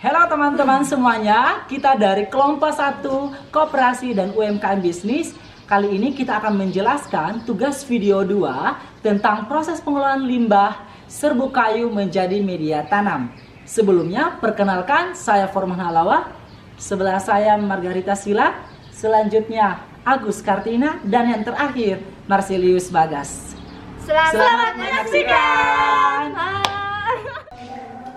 Halo teman-teman semuanya, kita dari kelompok 1 Koperasi dan UMKM Bisnis. Kali ini kita akan menjelaskan tugas video 2 tentang proses pengelolaan limbah serbuk kayu menjadi media tanam. Sebelumnya, perkenalkan saya Forman Halawa, sebelah saya Margarita Sila, selanjutnya Agus Kartina, dan yang terakhir Marcelius Bagas. Selamat menyaksikan.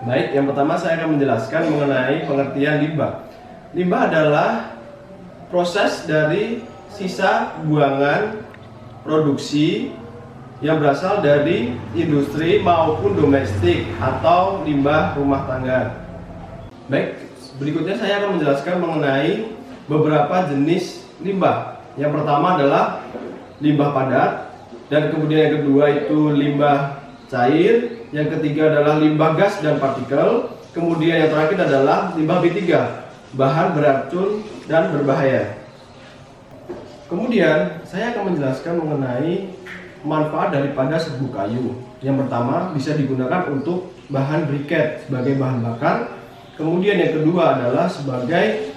Baik, yang pertama saya akan menjelaskan mengenai pengertian limbah. Limbah adalah proses dari sisa buangan produksi yang berasal dari industri maupun domestik atau limbah rumah tangga. Baik, berikutnya saya akan menjelaskan mengenai beberapa jenis limbah. Yang pertama adalah limbah padat, dan kemudian yang kedua itu limbah cair, yang ketiga adalah limbah gas dan partikel, kemudian yang terakhir adalah limbah B3, bahan beracun dan berbahaya. Kemudian saya akan menjelaskan mengenai manfaat daripada serbuk kayu. Yang pertama, bisa digunakan untuk bahan briket sebagai bahan bakar. Kemudian yang kedua adalah sebagai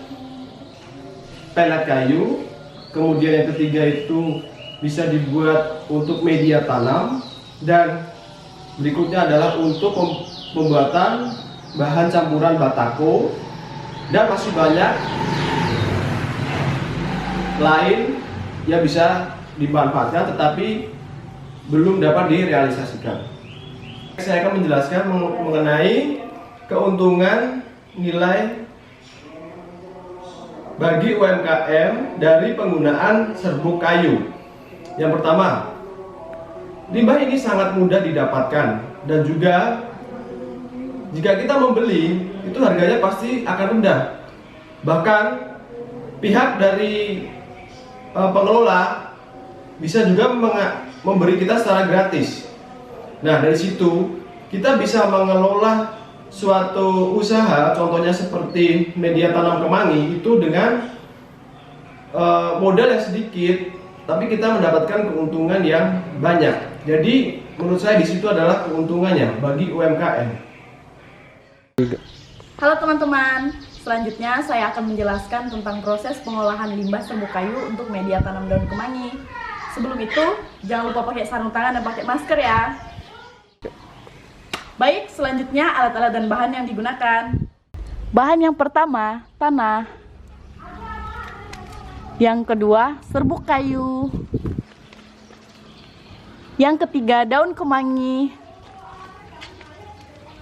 pelet kayu. Kemudian yang ketiga itu bisa dibuat untuk media tanam, dan berikutnya adalah untuk pembuatan bahan campuran batako, dan masih banyak lain yang bisa dimanfaatkan tetapi belum dapat direalisasikan. Saya akan menjelaskan mengenai keuntungan nilai bagi UMKM dari penggunaan serbuk kayu. Yang pertama, limbah ini sangat mudah didapatkan, dan juga jika kita membeli itu harganya pasti akan rendah. Bahkan pihak dari pengelola bisa juga memberi kita secara gratis. Nah, dari situ kita bisa mengelola suatu usaha, contohnya seperti media tanam kemangi itu dengan modal yang sedikit, tapi kita mendapatkan keuntungan yang banyak. Jadi menurut saya di situ adalah keuntungannya bagi UMKM. Halo teman-teman, selanjutnya saya akan menjelaskan tentang proses pengolahan limbah serbuk kayu untuk media tanam daun kemangi. Sebelum itu, jangan lupa pakai sarung tangan dan pakai masker ya. Baik, selanjutnya alat-alat dan bahan yang digunakan. Bahan yang pertama, tanah. Yang kedua, serbuk kayu. Yang ketiga, daun kemangi.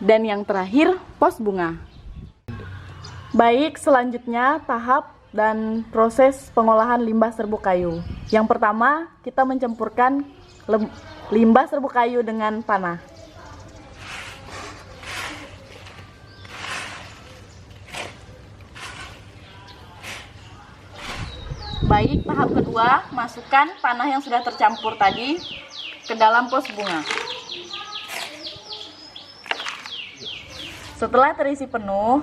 Dan yang terakhir, pos bunga. Baik, selanjutnya tahap dan proses pengolahan limbah serbuk kayu. Yang pertama, kita mencampurkan limbah serbuk kayu dengan tanah. Baik, tahap kedua, masukkan tanah yang sudah tercampur tadi ke dalam pos bunga. Setelah terisi penuh,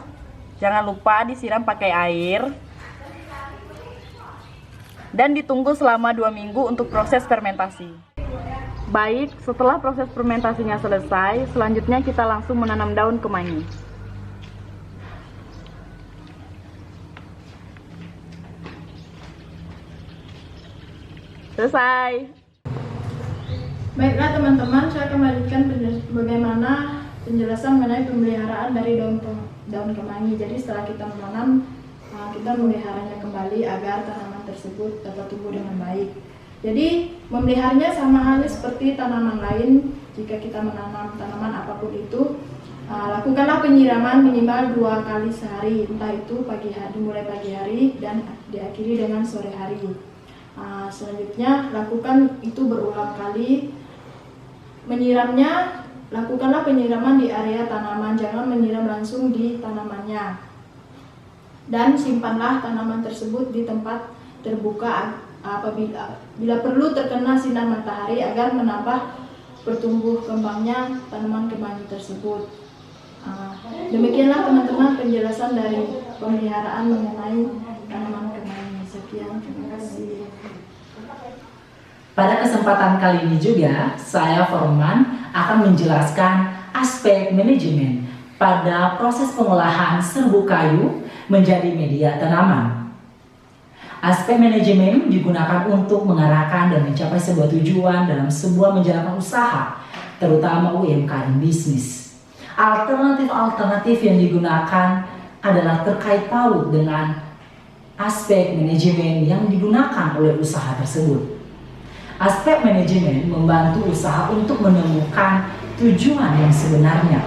jangan lupa disiram pakai air dan ditunggu selama 2 minggu untuk proses fermentasi. Baik, setelah proses fermentasinya selesai, selanjutnya kita langsung menanam daun kemangi. Selesai. Baiklah teman-teman, saya akan melanjutkan bagaimana penjelasan mengenai pemeliharaan dari daun kemangi. Jadi setelah kita menanam, kita memeliharanya kembali agar tanaman tersebut dapat tumbuh dengan baik. Jadi memeliharanya sama halnya seperti tanaman lain. Jika kita menanam tanaman apapun itu, lakukanlah penyiraman minimal 2 kali sehari, entah itu dimulai pagi hari dan diakhiri dengan sore hari. Selanjutnya lakukan itu berulang kali. Menyiramnya, lakukanlah penyiraman di area tanaman, jangan menyiram langsung di tanamannya. Dan simpanlah tanaman tersebut di tempat terbuka bila perlu terkena sinar matahari agar menambah bertumbuh kembangnya tanaman kemangi tersebut. Demikianlah teman-teman penjelasan dari pemeliharaan mengenai tanaman kemangi. Sekian, terima kasih. Pada kesempatan kali ini juga, saya Forman akan menjelaskan aspek manajemen pada proses pengolahan serbuk kayu menjadi media tanaman. Aspek manajemen digunakan untuk mengarahkan dan mencapai sebuah tujuan dalam sebuah menjalankan usaha, terutama UMKM bisnis. Alternatif-alternatif yang digunakan adalah terkait paut dengan aspek manajemen yang digunakan oleh usaha tersebut. Aspek manajemen membantu usaha untuk menemukan tujuan yang sebenarnya.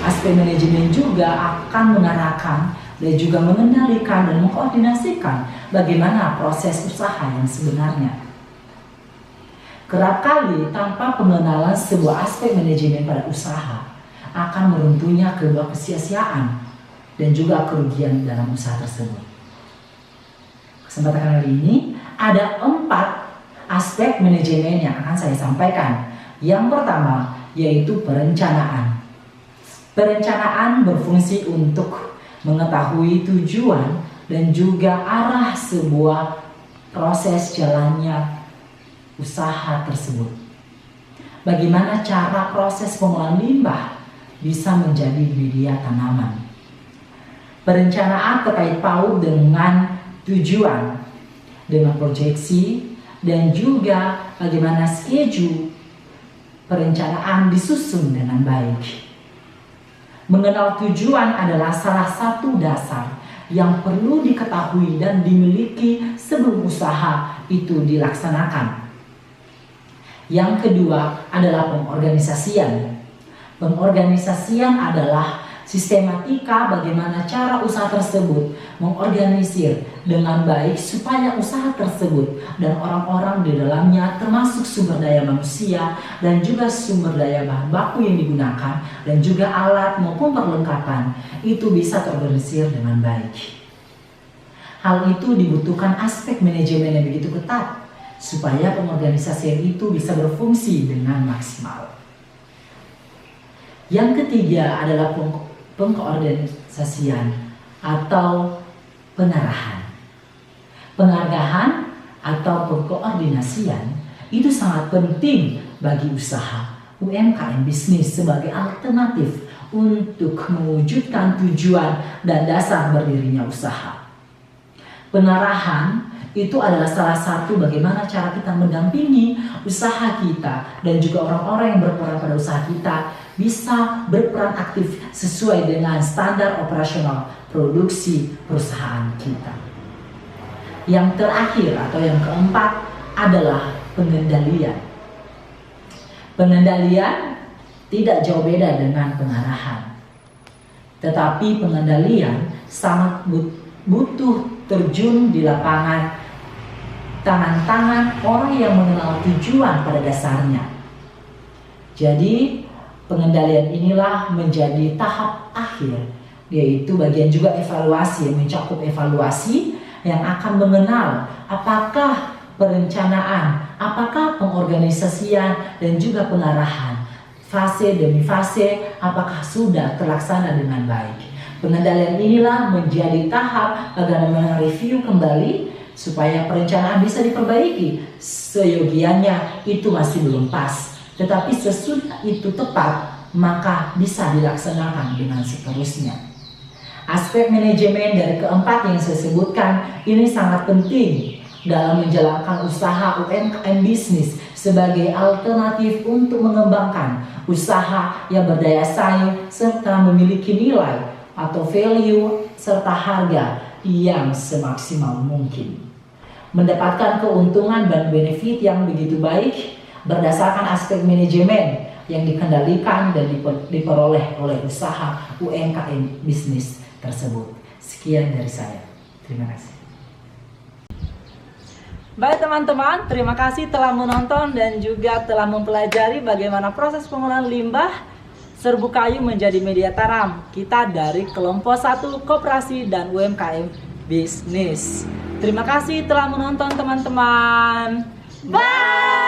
Aspek manajemen juga akan mengarahkan dan juga mengendalikan dan mengkoordinasikan bagaimana proses usaha yang sebenarnya. Kerap kali tanpa pengenalan sebuah aspek manajemen pada usaha akan meruntuhnya sebuah kesia-siaan dan juga kerugian dalam usaha tersebut. Kesempatan kali ini ada 4 aspek manajemen yang akan saya sampaikan. Yang pertama yaitu perencanaan. Perencanaan berfungsi untuk mengetahui tujuan dan juga arah sebuah proses jalannya usaha tersebut. Bagaimana cara proses pengolahan limbah bisa menjadi media tanaman. Perencanaan terkait paut dengan tujuan, dengan proyeksi, dan juga bagaimana schedule perencanaan disusun dengan baik. Mengenal tujuan adalah salah satu dasar yang perlu diketahui dan dimiliki sebelum usaha itu dilaksanakan. Yang kedua adalah pengorganisasian. Pengorganisasian adalah sistematika bagaimana cara usaha tersebut mengorganisir dengan baik supaya usaha tersebut dan orang-orang di dalamnya termasuk sumber daya manusia dan juga sumber daya bahan baku yang digunakan dan juga alat maupun perlengkapan itu bisa terorganisir dengan baik. Hal itu dibutuhkan aspek manajemen yang begitu ketat supaya pengorganisasian itu bisa berfungsi dengan maksimal. Yang ketiga adalah pengkoordinasian atau pengarahan. Pengarahan atau pengkoordinasian itu sangat penting bagi usaha UMKM bisnis sebagai alternatif untuk mewujudkan tujuan dan dasar berdirinya usaha. Pengarahan itu adalah salah satu bagaimana cara kita mendampingi usaha kita dan juga orang-orang yang berperan pada usaha kita bisa berperan aktif sesuai dengan standar operasional produksi perusahaan kita. Yang terakhir atau yang keempat adalah pengendalian. Pengendalian tidak jauh beda dengan pengarahan. Tetapi pengendalian sangat butuh terjun di lapangan tangan-tangan orang yang mengenal tujuan pada dasarnya. Jadi pengendalian inilah menjadi tahap akhir, yaitu bagian juga evaluasi yang mencakup evaluasi yang akan mengenal apakah perencanaan, apakah pengorganisasian dan juga pengarahan fase demi fase apakah sudah terlaksana dengan baik. Pengendalian inilah menjadi tahap bagaimana review kembali supaya perencanaan bisa diperbaiki. Seyogianya itu masih belum pas, tetapi sesudah itu tepat maka bisa dilaksanakan dengan seterusnya. Aspek manajemen dari keempat yang saya sebutkan ini sangat penting dalam menjalankan usaha UMKM bisnis sebagai alternatif untuk mengembangkan usaha yang berdaya saing serta memiliki nilai atau value serta harga yang semaksimal mungkin. Mendapatkan keuntungan dan benefit yang begitu baik berdasarkan aspek manajemen yang dikendalikan dan diperoleh oleh usaha UMKM bisnis tersebut. Sekian dari saya. Terima kasih. Baik teman-teman, terima kasih telah menonton dan juga telah mempelajari bagaimana proses pengolahan limbah serbuk kayu menjadi media tanam. Kita dari kelompok 1 Koperasi dan UMKM Bisnis. Terima kasih telah menonton teman-teman. Bye!